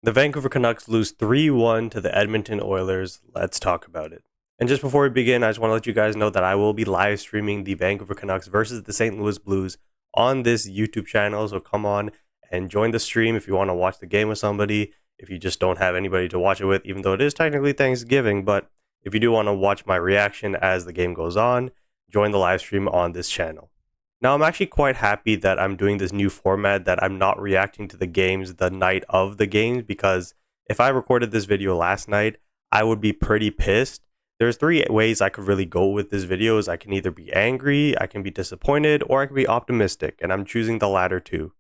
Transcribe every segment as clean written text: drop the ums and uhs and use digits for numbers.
The Vancouver Canucks lose 3-1 to the Edmonton Oilers. Let's talk about it. And just before we begin, I just want to let you guys know that I will be live streaming the Vancouver Canucks versus the St. Louis Blues on this YouTube channel. So come on and join the stream if you want to watch the game with somebody. If you just don't have anybody to watch it with, even though it is technically Thanksgiving, but if you do want to watch my reaction as the game goes on, join the live stream on this channel. Now, I'm actually quite happy that I'm doing this new format, that I'm not reacting to the games the night of the games, because if I recorded this video last night, I would be pretty pissed. There's three ways I could really go with this video. I can either be angry, I can be disappointed, or I can be optimistic, and I'm choosing the latter two.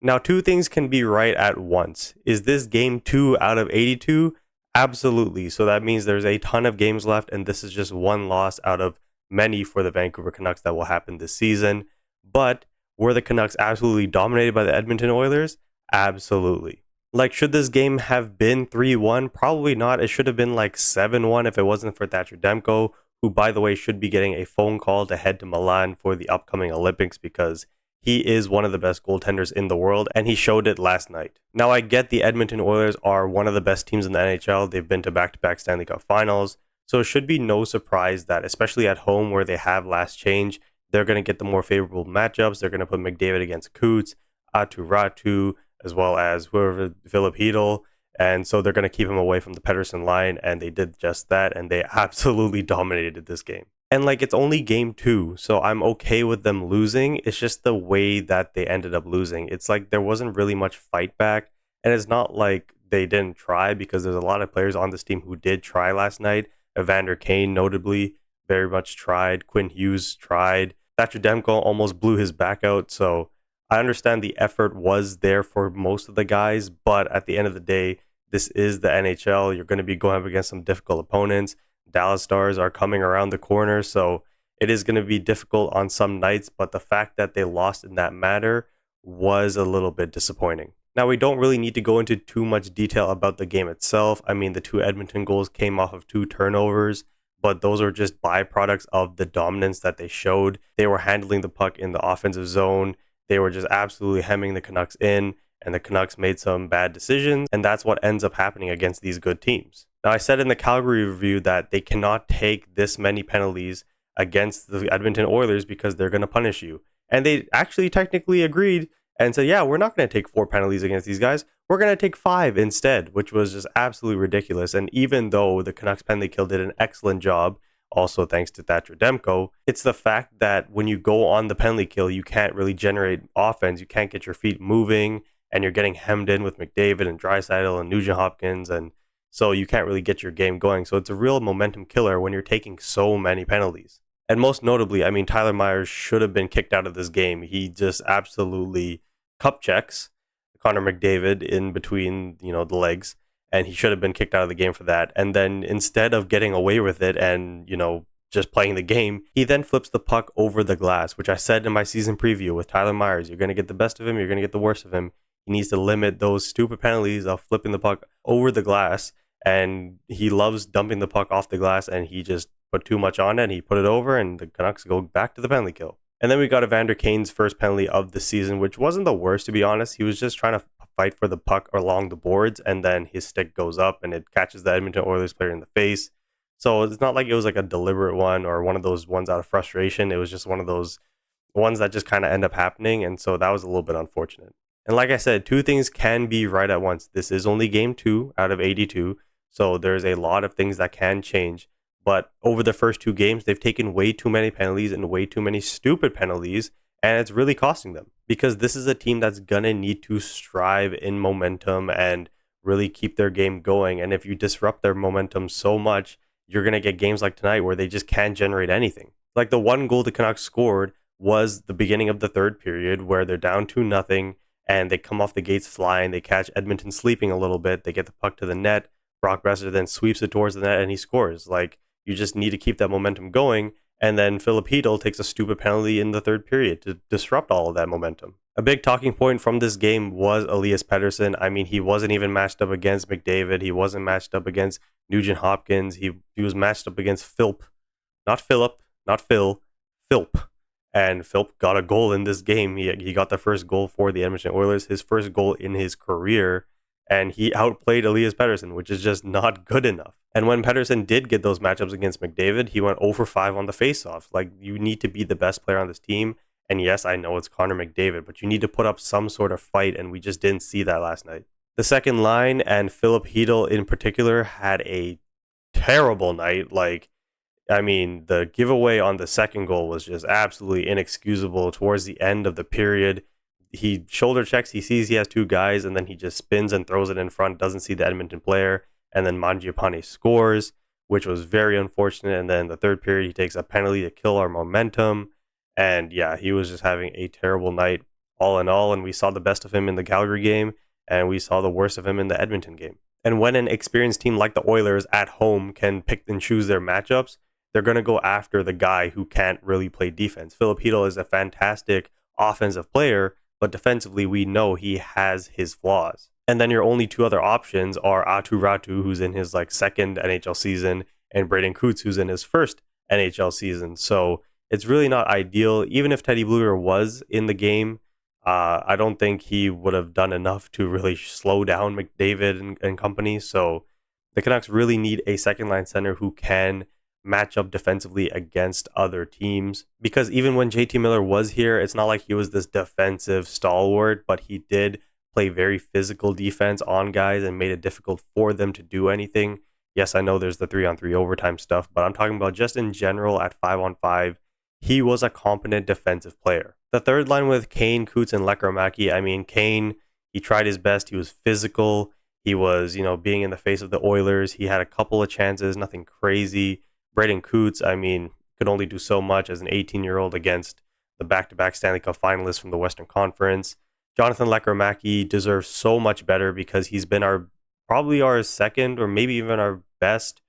Now, two things can be right at once. Is this game 2 out of 82? Absolutely. So that means there's a ton of games left, and this is just one loss out of many for the Vancouver Canucks that will happen this season. But were the Canucks absolutely dominated by the Edmonton Oilers? Absolutely. Like, should this game have been 3-1? Probably not. It should have been like 7-1 if it wasn't for Thatcher Demko, who, by the way, should be getting a phone call to head to Milan for the upcoming Olympics, because he is one of the best goaltenders in the world, and he showed it last night. Now, I get the Edmonton Oilers are one of the best teams in the NHL. They've been to back-to-back Stanley Cup finals, so it should be no surprise that, especially at home where they have last change, they're going to get the more favorable matchups. They're going to put McDavid against Coots, Ratu, as well as whoever, Philip Hedl. And so they're going to keep him away from the Pedersen line. And they did just that. And they absolutely dominated this game. And like, it's only game 2. So I'm okay with them losing. It's just the way that they ended up losing. It's like there wasn't really much fight back. And it's not like they didn't try, because there's a lot of players on this team who did try last night. Evander Kane, notably, very much tried. Quinn Hughes tried. Thatcher Demko almost blew his back out. So I understand the effort was there for most of the guys, but at the end of the day, this is the NHL. You're going to be going up against some difficult opponents. Dallas Stars are coming around the corner, so it is going to be difficult on some nights, but the fact that they lost in that matter was a little bit disappointing. Now, we don't really need to go into too much detail about the game itself. I mean, the 2 Edmonton goals came off of 2 turnovers, but those are just byproducts of the dominance that they showed. They were handling the puck in the offensive zone. They were just absolutely hemming the Canucks in, and the Canucks made some bad decisions, and that's what ends up happening against these good teams. Now, I said in the Calgary review that they cannot take this many penalties against the Edmonton Oilers because they're going to punish you. And they actually technically agreed and said, yeah, we're not going to take 4 penalties against these guys. We're going to take 5 instead, which was just absolutely ridiculous. And even though the Canucks penalty kill did an excellent job, also thanks to Thatcher Demko, it's the fact that when you go on the penalty kill, you can't really generate offense. You can't get your feet moving, and you're getting hemmed in with McDavid and Draisaitl and Nugent Hopkins, and so you can't really get your game going. So it's a real momentum killer when you're taking so many penalties. And most notably, I mean, Tyler Myers should have been kicked out of this game. He just absolutely cup checks Connor McDavid in between, the legs, and he should have been kicked out of the game for that. And then instead of getting away with it and, just playing the game, he then flips the puck over the glass, which I said in my season preview with Tyler Myers. You're going to get the best of him, you're going to get the worst of him. He needs to limit those stupid penalties of flipping the puck over the glass, and he loves dumping the puck off the glass, and he just put too much on it, and he put it over, and the Canucks go back to the penalty kill. And then we got Evander Kane's first penalty of the season, which wasn't the worst, to be honest. He was just trying to fight for the puck along the boards, and then his stick goes up, and it catches the Edmonton Oilers player in the face. So it's not like it was like a deliberate one or one of those ones out of frustration. It was just one of those ones that just kind of end up happening, and so that was a little bit unfortunate. And like I said, 2 things can be right at once. This is only game 2 out of 82, so there's a lot of things that can change. But over the first 2 games, they've taken way too many penalties and way too many stupid penalties, and it's really costing them, because this is a team that's going to need to strive in momentum and really keep their game going. And if you disrupt their momentum so much, you're going to get games like tonight where they just can't generate anything. Like, the 1 goal the Canucks scored was the beginning of the 3rd period, where they're down 2-0, and they come off the gates flying. They catch Edmonton sleeping a little bit. They get the puck to the net. Brock Besser then sweeps it towards the net, and he scores. Like, you just need to keep that momentum going. And then Philip Hedl takes a stupid penalty in the 3rd period to disrupt all of that momentum. A big talking point from this game was Elias Pettersson. I mean, he wasn't even matched up against McDavid. He wasn't matched up against Nugent Hopkins. He was matched up against Philp. Not Philip, not Phil, Philp. And Philp got a goal in this game. He got the first goal for the Edmonton Oilers, his first goal in his career. and he outplayed Elias Pettersson, which is just not good enough. And when Pettersson did get those matchups against McDavid, he went 0 for 5 on the faceoffs. Like, you need to be the best player on this team. And yes, I know it's Connor McDavid, but you need to put up some sort of fight, and we just didn't see that last night. The second line, and Philip Hedl in particular, had a terrible night. Like, I mean, the giveaway on the second goal was just absolutely inexcusable towards the end of the period. He shoulder checks, he sees he has two guys, and then he just spins and throws it in front, doesn't see the Edmonton player, and then Mangiapane scores, which was very unfortunate. And then the third period, he takes a penalty to kill our momentum. And yeah, he was just having a terrible night all in all, and we saw the best of him in the Calgary game, and we saw the worst of him in the Edmonton game. And when an experienced team like the Oilers at home can pick and choose their matchups, they're going to go after the guy who can't really play defense. Philip Hedl is a fantastic offensive player, but defensively, we know he has his flaws. And then your only two other options are Atu Ratu, who's in his second NHL season, and Braden Coots, who's in his first NHL season. So it's really not ideal. Even if Teddy Blueger was in the game, I don't think he would have done enough to really slow down McDavid and company. So the Canucks really need a second line center who can match up defensively against other teams, because even when JT Miller was here, it's not like he was this defensive stalwart, but he did play very physical defense on guys and made it difficult for them to do anything. Yes, I know there's the 3-on-3 overtime stuff, but I'm talking about just in general at 5-on-5, he was a competent defensive player. The third line with Kane, Coots, and Lekramaki, I mean, Kane, he tried his best. He was physical. He was, being in the face of the Oilers. He had a couple of chances, nothing crazy. Braden Coots, I mean, could only do so much as an 18-year-old against the back-to-back Stanley Cup finalists from the Western Conference. Jonathan Lekramaki deserves so much better because he's been probably our second or maybe even our best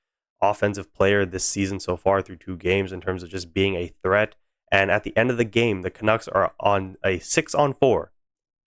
offensive player this season so far through 2 games in terms of just being a threat. And at the end of the game, the Canucks are on a 6-on-4,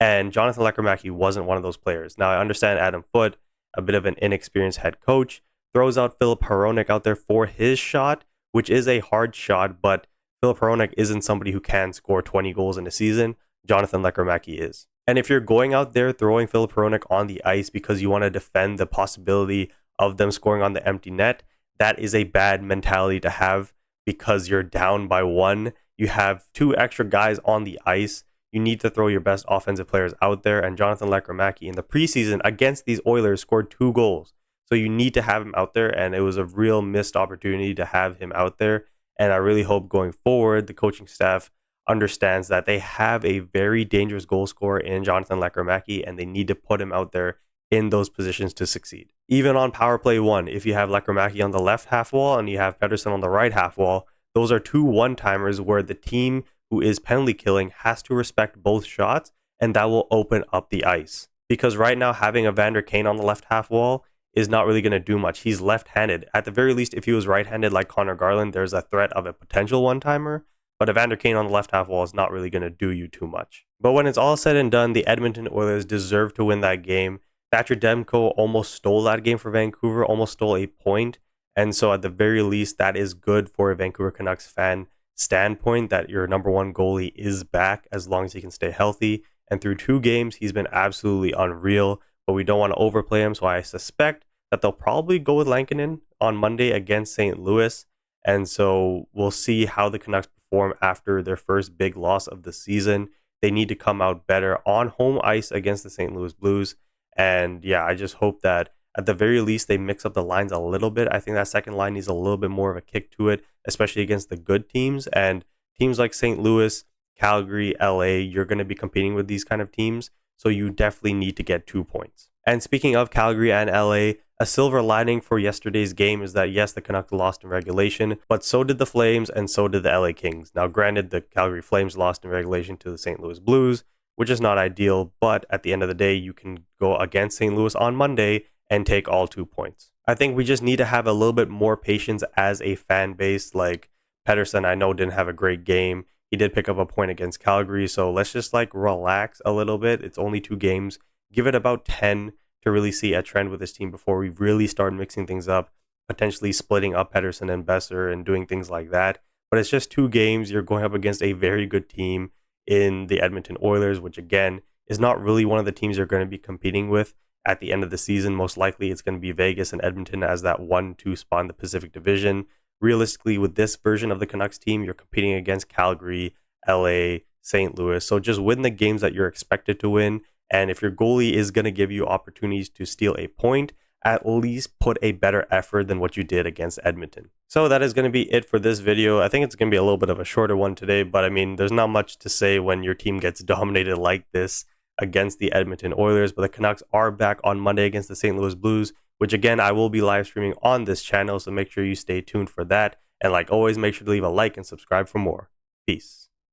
and Jonathan Lekramaki wasn't one of those players. Now, I understand Adam Foote, a bit of an inexperienced head coach, throws out Filip Hronek out there for his shot, which is a hard shot, but Filip Hronek isn't somebody who can score 20 goals in a season. Jonathan Lekramaki is. And if you're going out there throwing Filip Hronek on the ice because you want to defend the possibility of them scoring on the empty net, that is a bad mentality to have because you're down by 1. You have 2 extra guys on the ice. You need to throw your best offensive players out there. And Jonathan Lekramaki in the preseason against these Oilers scored 2 goals. So you need to have him out there, and it was a real missed opportunity to have him out there. And I really hope going forward, the coaching staff understands that they have a very dangerous goal scorer in Jonathan Lekramaki, and they need to put him out there in those positions to succeed. Even on power play 1, if you have Lekramaki on the left half wall and you have Pettersson on the right half wall, those are 2 one-timers where the team who is penalty killing has to respect both shots, and that will open up the ice. Because right now, having Evander Kane on the left half wall is not really going to do much. He's left-handed. At the very least, if he was right-handed like Connor Garland, there's a threat of a potential one-timer, but Evander Kane on the left half wall is not really going to do you too much. But when it's all said and done, the Edmonton Oilers deserve to win that game. Thatcher Demko almost stole that game for Vancouver, almost stole a point, and so at the very least, that is good for a Vancouver Canucks fan standpoint that your number 1 goalie is back as long as he can stay healthy. And through 2 games, he's been absolutely unreal, but we don't want to overplay him, so I suspect that they'll probably go with Lankinen on Monday against St. Louis. And so we'll see how the Canucks perform after their first big loss of the season. They need to come out better on home ice against the St. Louis Blues. And yeah, I just hope that at the very least they mix up the lines a little bit. I think that second line needs a little bit more of a kick to it, especially against the good teams. And teams like St. Louis, Calgary, LA, you're going to be competing with these kind of teams. So you definitely need to get 2 points. And speaking of Calgary and LA, a silver lining for yesterday's game is that yes, the Canucks lost in regulation, but so did the Flames and so did the LA Kings. Now granted, the Calgary Flames lost in regulation to the St. Louis Blues, which is not ideal, but at the end of the day, you can go against St. Louis on Monday and take all 2 points. I think we just need to have a little bit more patience as a fan base. Like Pettersson, I know didn't have a great game. He did pick up a point against Calgary, so let's just relax a little bit. It's only 2 games. Give it about 10 to really see a trend with this team before we really start mixing things up, potentially splitting up Pettersson and Besser and doing things like that. But it's just 2 games. You're going up against a very good team in the Edmonton Oilers, which again is not really one of the teams you're going to be competing with. at the end of the season. Most likely it's going to be Vegas and Edmonton as that 1-2 spot in the Pacific Division. Realistically, with this version of the Canucks team, you're competing against Calgary, LA, St. Louis. So just win the games that you're expected to win. And if your goalie is going to give you opportunities to steal a point, at least put a better effort than what you did against Edmonton. So that is going to be it for this video. I think it's going to be a little bit of a shorter one today, but I mean, there's not much to say when your team gets dominated like this against the Edmonton Oilers. But the Canucks are back on Monday against the St. Louis Blues, which again, I will be live streaming on this channel. So make sure you stay tuned for that. And like always, make sure to leave a like and subscribe for more. Peace.